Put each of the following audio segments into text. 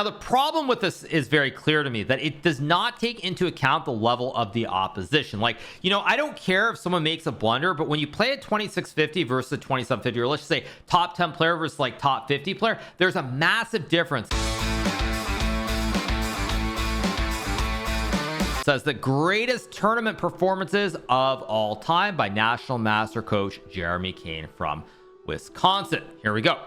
the problem with this is very clear to me, that it does not take into account the level of the opposition. Like, you know, I don't care if someone makes a blunder, but when you play a 2650 versus a 2750, or let's just say top 10 player versus like top 50 player, there's a massive difference. Says the greatest tournament performances of all time by National Master Coach Jeremy Kane from Wisconsin. Here we go.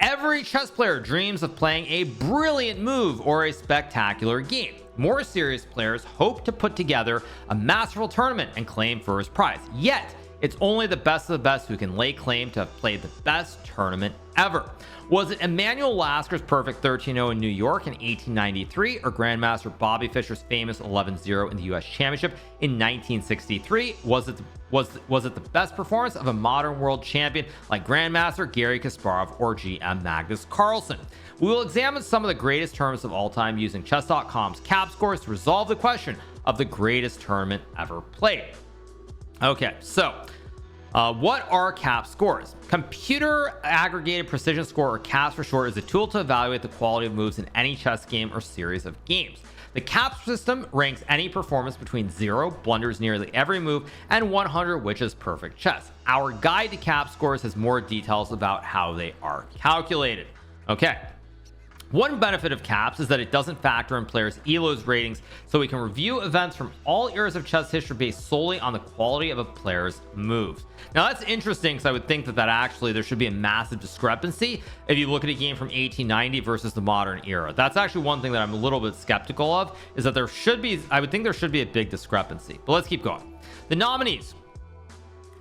Every chess player dreams of playing a brilliant move or a spectacular game. More serious players hope to put together a masterful tournament and claim first prize. Yet, it's only the best of the best who can lay claim to have played the best tournament ever. Was it Emmanuel Lasker's perfect 13-0 in New York in 1893, or Grandmaster Bobby Fischer's famous 11-0 in the US Championship in 1963? Was it the best performance of a modern world champion like Grandmaster Garry Kasparov or GM Magnus Carlsen? We will examine some of the greatest tournaments of all time using chess.com's cap scores to resolve the question of the greatest tournament ever played. Okay, so what are cap scores? Computer aggregated precision score, or CAPS for short, is a tool to evaluate the quality of moves in any chess game or series of games. The CAPS system ranks any performance between 0, blunders nearly every move, and 100, which is perfect chess. Our guide to CAPS scores has more details about how they are calculated. Okay. One benefit of CAPS is that it doesn't factor in players' ELO's ratings, so we can review events from all eras of chess history based solely on the quality of a player's moves. Now that's interesting, because I would think that actually there should be a massive discrepancy if you look at a game from 1890 versus the modern era. That's actually one thing that I'm a little bit skeptical of, is that I would think there should be a big discrepancy. But let's keep going. The nominees.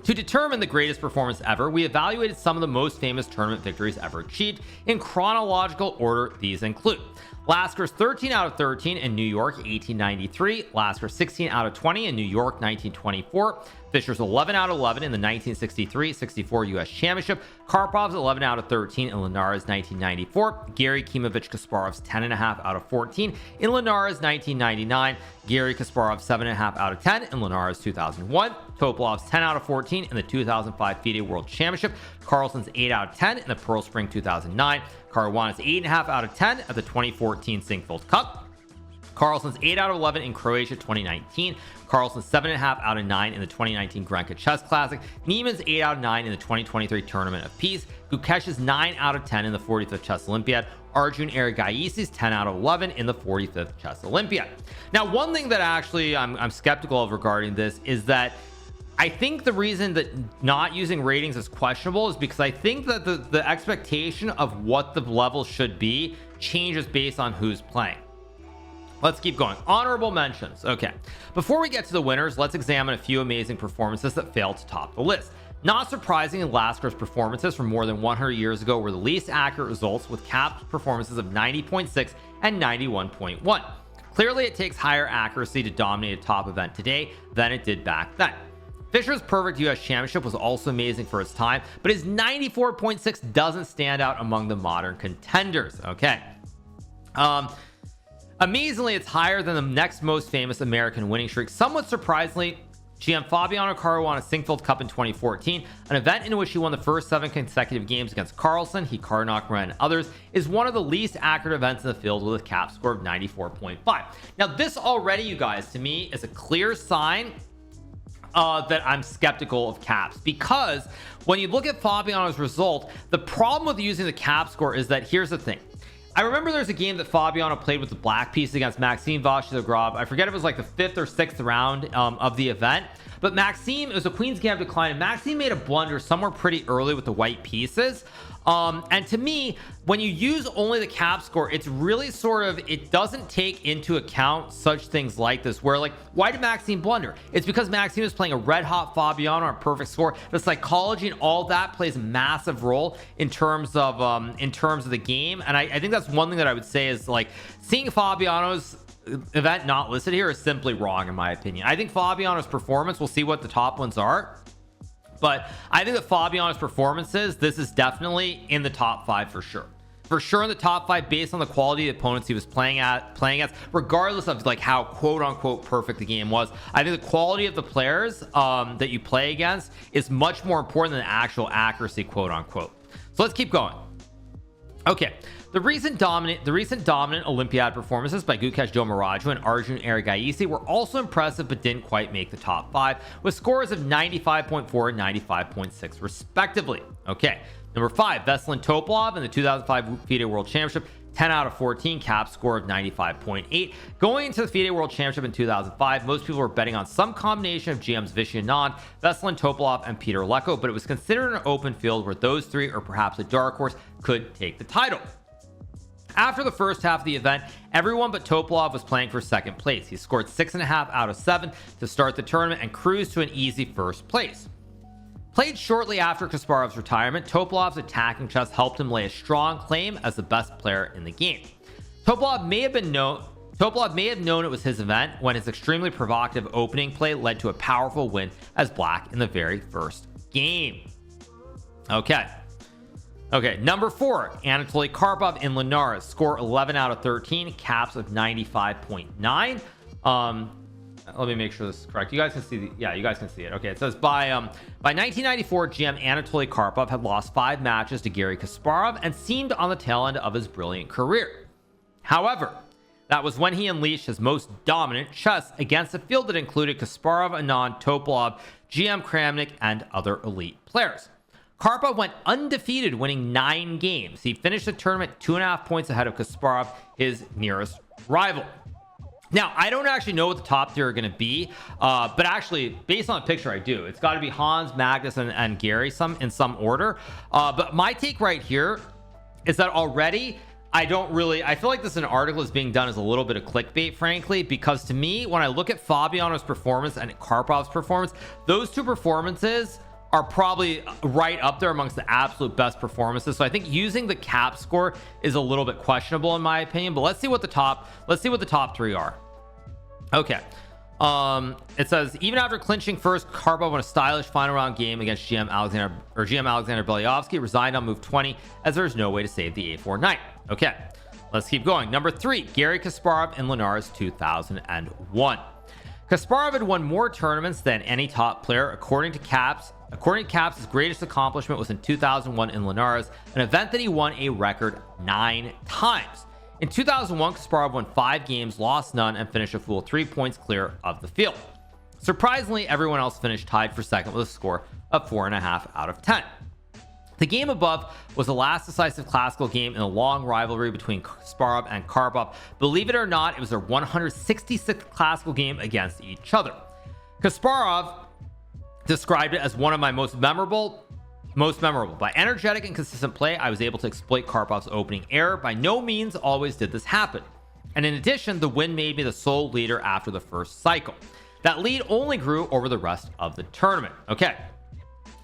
To determine the greatest performance ever, we evaluated some of the most famous tournament victories ever achieved. In chronological order, these include Lasker's 13 out of 13 in New York 1893, Lasker's 16 out of 20 in New York 1924, Fischer's 11 out of 11 in the 1963-64 US Championship, Karpov's 11 out of 13 in Linares 1994, Garry Kasparov's 10.5 out of 14 in Linares 1999, Garry Kasparov 7.5 out of 10 in Linares 2001, Topalov's 10 out of 14 in the 2005 FIDE World Championship, Carlsen's 8 out of 10 in the Pearl Spring 2009, Caruana's 8.5 out of 10 at the 2014 Sinkfeld Cup, Carlsen's 8 out of 11 in Croatia 2019, Carlsen's 7.5 out of 9 in the 2019 Grenka Chess Classic, Niemann's 8 out of 9 in the 2023 Tournament of Peace, Gukesh's 9 out of 10 in the 45th Chess Olympiad, Arjun Erigaisi's 10 out of 11 in the 45th Chess Olympiad. Now, one thing that actually I'm skeptical of regarding this is that I think the reason that not using ratings is questionable is because I think that the expectation of what the level should be changes based on who's playing. Let's keep going. Honorable mentions. Okay, before we get to the winners, let's examine a few amazing performances that failed to top the list. Not surprisingly, Lasker's performances from more than 100 years ago were the least accurate results, with capped performances of 90.6 and 91.1. Clearly, it takes higher accuracy to dominate a top event today than it did back then. Fischer's perfect US Championship was also amazing for its time, but his 94.6 doesn't stand out among the modern contenders. Okay. Amazingly, it's higher than the next most famous American winning streak. Somewhat surprisingly, GM Fabiano Hikaru won a Sinkfeld Cup in 2014, an event in which he won the first 7 consecutive games against Carlsen, Hikaru, Nakamura, and others, is one of the least accurate events in the field with a cap score of 94.5. Now, this already, you guys, to me, is a clear sign that I'm skeptical of caps, because when you look at Fabiano's result, the problem with using the cap score is that here's the thing. I remember there's a game that Fabiano played with the black piece against Maxime Vachier-Lagrave. I forget if it was like the 5th or 6th round of the event, but Maxime, it was a Queen's Gambit decline, and Maxime made a blunder somewhere pretty early with the white pieces. And to me, when you use only the cap score, it's really sort of, it doesn't take into account such things like this, where like, why did Maxime blunder? It's because Maxime was playing a red hot Fabiano on a perfect score. The psychology and all that plays a massive role in terms of the game. And I think that's one thing that I would say is, like, seeing Fabiano's event not listed here is simply wrong, in my opinion. I think Fabiano's performance, we'll see what the top ones are, but I think that Fabiano's performances, this is definitely in the top 5 for sure. For sure in the top 5 based on the quality of the opponents he was playing against, regardless of like how quote unquote perfect the game was. I think the quality of the players that you play against is much more important than the actual accuracy, quote unquote. So let's keep going. Okay, The recent dominant Olympiad performances by Gukesh Domaraju and Arjun Erigaisi were also impressive but didn't quite make the top 5 with scores of 95.4 and 95.6 respectively. Okay, number 5, Veselin Topalov in the 2005 FIDE World Championship, 10 out of 14, cap score of 95.8. Going into the FIDE World Championship in 2005, most people were betting on some combination of GM's Vishy Anand, Veselin Topalov, and Peter Leko, but it was considered an open field where those three, or perhaps a dark horse, could take the title. After the first half of the event, everyone but Topalov was playing for second place. He scored 6.5 out of 7 to start the tournament and cruised to an easy first place. Played shortly after Kasparov's retirement, Topalov's attacking chess helped him lay a strong claim as the best player in the game. Topalov may have known it was his event when his extremely provocative opening play led to a powerful win as black in the very first game. Okay, number 4, Anatoly Karpov in Linares, score 11 out of 13, caps of 95.9. Let me make sure this is correct. You guys can see you guys can see it. Okay, it says by 1994, GM Anatoly Karpov had lost 5 matches to Garry Kasparov and seemed on the tail end of his brilliant career. However, that was when he unleashed his most dominant chess against a field that included Kasparov, Anand, Topalov, GM Kramnik, and other elite players. Karpov went undefeated, winning 9 games. He finished the tournament 2.5 points ahead of Kasparov, his nearest rival. Now, I don't actually know what the top 3 are going to be, but actually, based on the picture, I do. It's got to be Hans, Magnus, and Garry in some order. But my take right here is that already, I feel like this article is being done as a little bit of clickbait, frankly, because to me, when I look at Fabiano's performance and Karpov's performance, those 2 performances are probably right up there amongst the absolute best performances. So I think using the cap score is a little bit questionable in my opinion, but let's see what the top 3 are. Okay, it says even after clinching first, Karpov won a stylish final round game against GM Alexander Belyovsky, resigned on move 20 as there's no way to save the A4 knight. Okay, let's keep going. Number 3, Garry Kasparov in Linares 2001. Kasparov had won more tournaments than any top player. According to Caps, his greatest accomplishment was in 2001 in Linares, an event that he won a record 9 times. In 2001, Kasparov won 5 games, lost none, and finished a full 3 points clear of the field. Surprisingly, everyone else finished tied for second with a score of 4.5 out of 10. The game above was the last decisive classical game in a long rivalry between Kasparov and Karpov. Believe it or not, it was their 166th classical game against each other. Kasparov described it as one of my most memorable. By energetic and consistent play, I was able to exploit Karpov's opening error. By no means always did this happen. And in addition, the win made me the sole leader after the first cycle. That lead only grew over the rest of the tournament. Okay.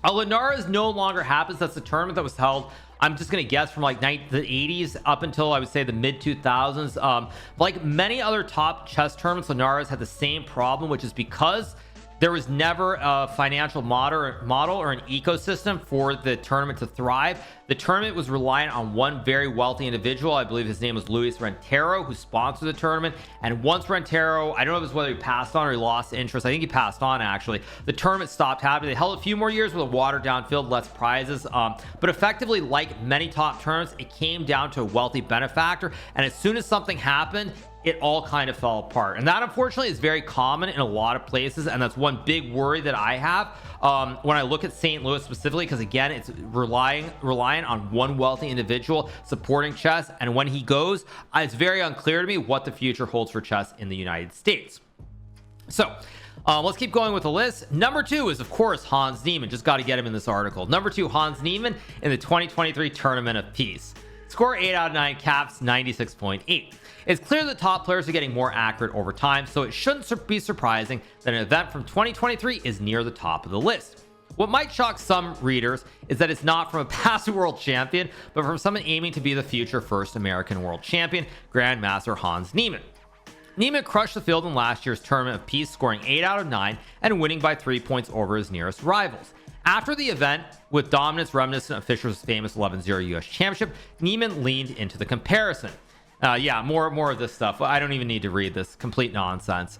Linares no longer happens. That's the tournament that was held, I'm just going to guess, from like the 80s up until I would say the mid 2000s. Like many other top chess tournaments, Linares had the same problem, which is because there was never a financial model or an ecosystem for the tournament to thrive. The tournament was reliant on one very wealthy individual. I believe his name was Luis Rentero, who sponsored the tournament. And once Rentero, I don't know if it was whether he passed on or he lost interest. I think he passed on, actually. The tournament stopped happening. They held a few more years with a watered down field, less prizes. But effectively, like many top tournaments, it came down to a wealthy benefactor. And as soon as something happened, it all kind of fell apart. And that, unfortunately, is very common in a lot of places, and that's one big worry that I have when I look at St. Louis specifically, because again, it's relying on one wealthy individual supporting chess, and when he goes, it's very unclear to me what the future holds for chess in the United States. So let's keep going with the list. Number 2 is, of course, Hans Niemann. Just got to get him in this article. Number 2, Hans Niemann in the 2023 Tournament of Peace. Score 8 out of 9, caps 96.8. It's clear that top players are getting more accurate over time, so it shouldn't be surprising that an event from 2023 is near the top of the list. What might shock some readers is that it's not from a past world champion, but from someone aiming to be the future first American world champion, Grandmaster Hans Niemann. Niemann crushed the field in last year's Tournament of Peace, scoring 8 out of 9 and winning by 3 points over his nearest rivals. After the event, with dominance reminiscent of Fischer's famous 11-0 US Championship, Niemann leaned into the comparison. Yeah, more of this stuff. I don't even need to read this. Complete nonsense.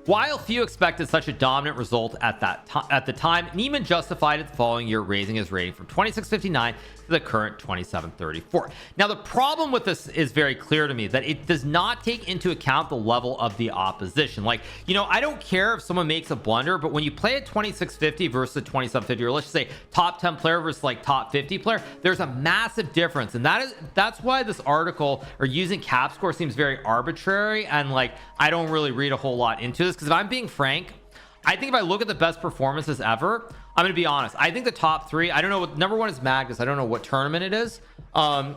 While few expected such a dominant result at the time, Niemann justified it the following year, raising his rating from 2659 to the current 2734. Now, the problem with this is very clear to me, that it does not take into account the level of the opposition. Like, you know, I don't care if someone makes a blunder, but when you play at 2650 versus a 2750, or let's just say top 10 player versus like top 50 player, there's a massive difference. And that's why this article, or using cap score, seems very arbitrary, and like I don't really read a whole lot into this, because if I'm being frank, I think if I look at the best performances ever, I'm gonna be honest, I think the top three, I don't know what number one is. Magnus, I don't know what tournament it is, but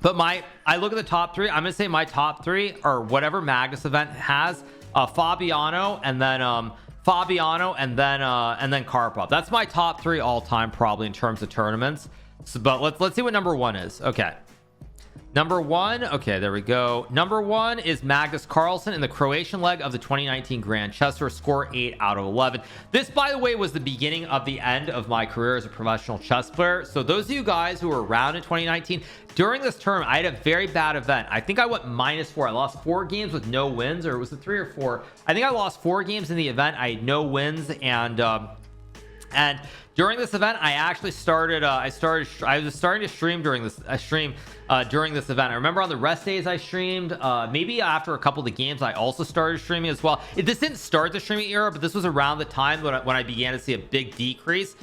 I look at the top three, I'm gonna say my top three are whatever Magnus event has, Fabiano, and then Karpov. That's my top three all time, probably, in terms of tournaments. So, but let's see what number one is. Okay, number one, okay, there we go. Number one is Magnus Carlsen in the Croatian leg of the 2019 Grand Chess Tour, score 8 out of 11. This, by the way, was the beginning of the end of my career as a professional chess player. So those of you guys who were around in 2019, during this tournament, I had a very bad event. I think I went -4. I lost 4 games with no wins, or was it 3 or 4? I think I lost 4 games in the event. I had no wins, and during this event, I actually started. I was starting to stream during this during this event. I remember on the rest days I streamed. Maybe after a couple of the games, I also started streaming as well. This didn't start the streaming era, but this was around the time when I began to see a big decrease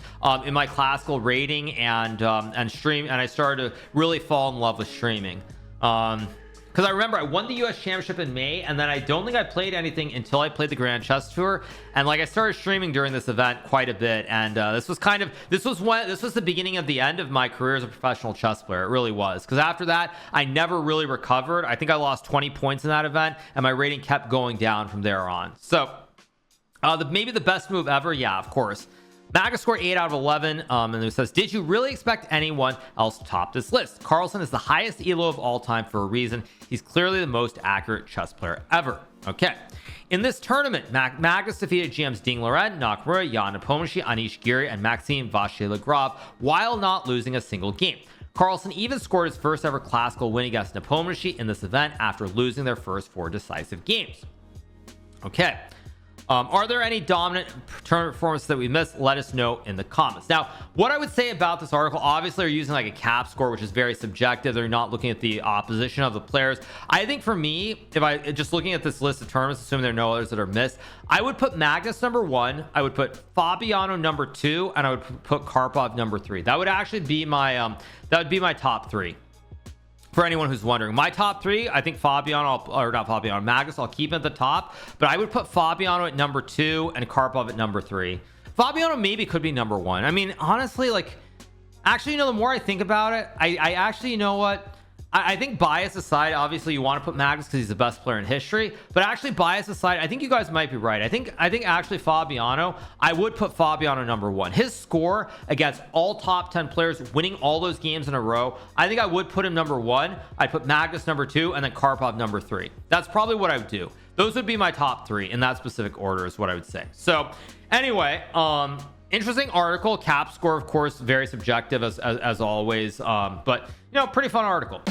in my classical rating and I started to really fall in love with streaming. Because I remember I won the US championship in May, and then I don't think I played anything until I played the Grand Chess Tour, and like I started streaming during this event quite a bit, and this was the beginning of the end of my career as a professional chess player. It really was, because after that I never really recovered. I think I lost 20 points in that event, and my rating kept going down from there on. So maybe the best move ever, yeah, of course. Magnus scored 8 out of 11, and it says, did you really expect anyone else to top this list? Carlsen is the highest elo of all time for a reason. He's clearly the most accurate chess player ever. Okay. In this tournament, Magnus defeated GM's Ding Liren, Nakamura, Jan Nepomniachtchi, Anish Giri, and Maxime Vachier-Lagrave, while not losing a single game. Carlsen even scored his first ever classical win against Nepomniachtchi in this event after losing their first 4 decisive games. Okay. Are there any dominant tournament performances that we missed? Let us know in the comments. Now, what I would say about this article, obviously they're using like a cap score, which is very subjective. They're not looking at the opposition of the players. I think for me, if I just looking at this list of tournaments, assuming there are no others that are missed, I would put Magnus number 1, I would put Fabiano number 2, and I would put Karpov number 3. That would actually be my top 3. For anyone who's wondering, my top 3, I think Magnus, I'll keep at the top, but I would put Fabiano at number 2 and Karpov at number 3. Fabiano maybe could be number 1. I mean, honestly, like, actually, you know, the more I think about it, I actually, you know what, I think, bias aside, obviously you want to put Magnus because he's the best player in history, but actually, bias aside, I think you guys might be right. I think actually Fabiano, I would put Fabiano number 1. His score against all top 10 players, winning all those games in a row, I think I would put him number 1. I'd put Magnus number 2, and then Karpov number 3. That's probably what I would do. Those would be my top 3 in that specific order, is what I would say. So anyway, interesting article. Cap score, of course, very subjective as always, but you know, pretty fun article.